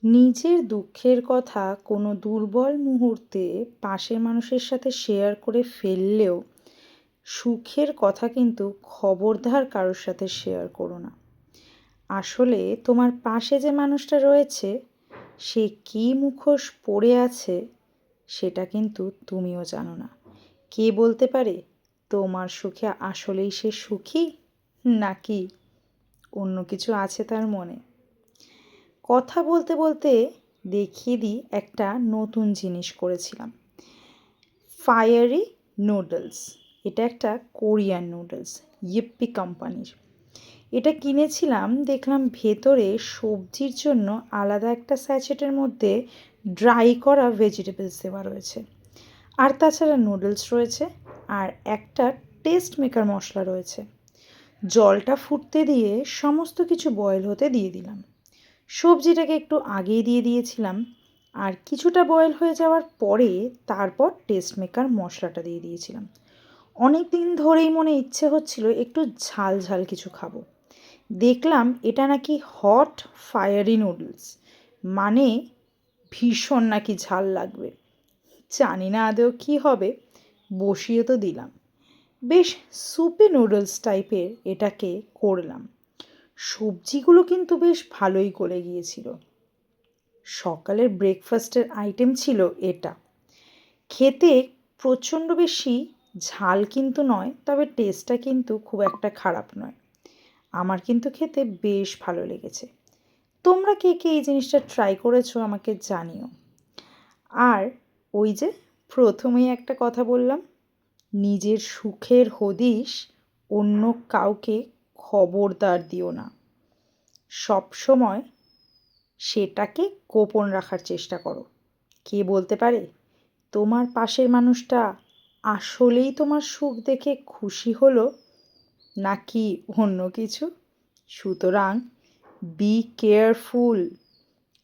নিজের দুঃখের কথা কোনো দুর্বল মুহূর্তে পাশের মানুষের সাথে শেয়ার করে ফেললেও সুখের কথা কিন্তু খবরদার কারোর সাথে শেয়ার করো না। আসলে তোমার পাশে যে মানুষটা রয়েছে সে কী মুখোশ পরে আছে সেটা কিন্তু তুমিও জানো না। কে বলতে পারে তোমার সুখে আসলেই সে সুখী নাকি অন্য কিছু আছে তার মনে। কথা বলতে বলতে দেখিয়ে দিই একটা নতুন জিনিস করেছিলাম। ফায়ারি নুডলস, এটা একটা কোরিয়ান নুডলস, ইপ্পি কোম্পানির। এটা কিনেছিলাম, দেখলাম ভেতরে সবজির জন্য আলাদা একটা স্যাচেটের মধ্যে ড্রাই করা ভেজিটেবলস দেওয়া রয়েছে, আর তাছাড়া নুডলস রয়েছে, আর একটা টেস্ট মেকার মশলা রয়েছে। জলটা ফুটতে দিয়ে সমস্ত কিছু বয়েল হতে দিয়ে দিলাম। সবজিটাকে একটু আগেই দিয়ে দিয়েছিলাম, আর কিছুটা বয়েল হয়ে যাওয়ার পরে তারপর টেস্ট মেকার মশলাটা দিয়ে দিয়েছিলাম। অনেক দিন ধরেই মনে ইচ্ছে হচ্ছিল একটু ঝাল ঝাল কিছু খাবো। দেখলাম এটা নাকি হট ফায়ারি নুডলস, মানে ভীষণ নাকি ঝাল লাগবে। জানি না আদৌ কী হবে, বসিয়ে তো দিলাম। বেশ সুপি নুডলস টাইপের এটাকে করলাম। সবজিগুলো কিন্তু বেশ ভালোই গলে গিয়েছিল। সকালের ব্রেকফাস্টের আইটেম ছিল এটা। খেতে প্রচণ্ড বেশি ঝাল কিন্তু নয়, তবে টেস্টটা কিন্তু খুব একটা খারাপ নয়। আমার কিন্তু খেতে বেশ ভালো লেগেছে। তোমরা কে কে এই জিনিসটা ট্রাই করেছো আমাকে জানিও। আর ওই যে প্রথমেই একটা কথা বললাম, নিজের সুখের হদিশ অন্য কাউকে খবরদার দিও না। সব সময় সেটাকে গোপন রাখার চেষ্টা করো। কে বলতে পারে তোমার পাশের মানুষটা আসলেই তোমার সুখ দেখে খুশি হলো নাকি অন্য কিছু। সুতরাং বি কেয়ারফুল।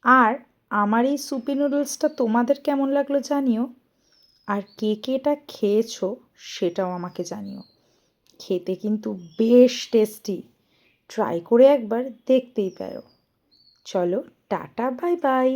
আর আমার এই সুপি নুডলসটা তোমাদের কেমন লাগলো জানিও। আর কে কে এটা খেয়েছো সেটাও আমাকে জানিও। খেতে কিন্তু বেশ টেস্টি। ট্রাই করে একবার দেখতেই পারো। চলো, টাটা, বাই বাই।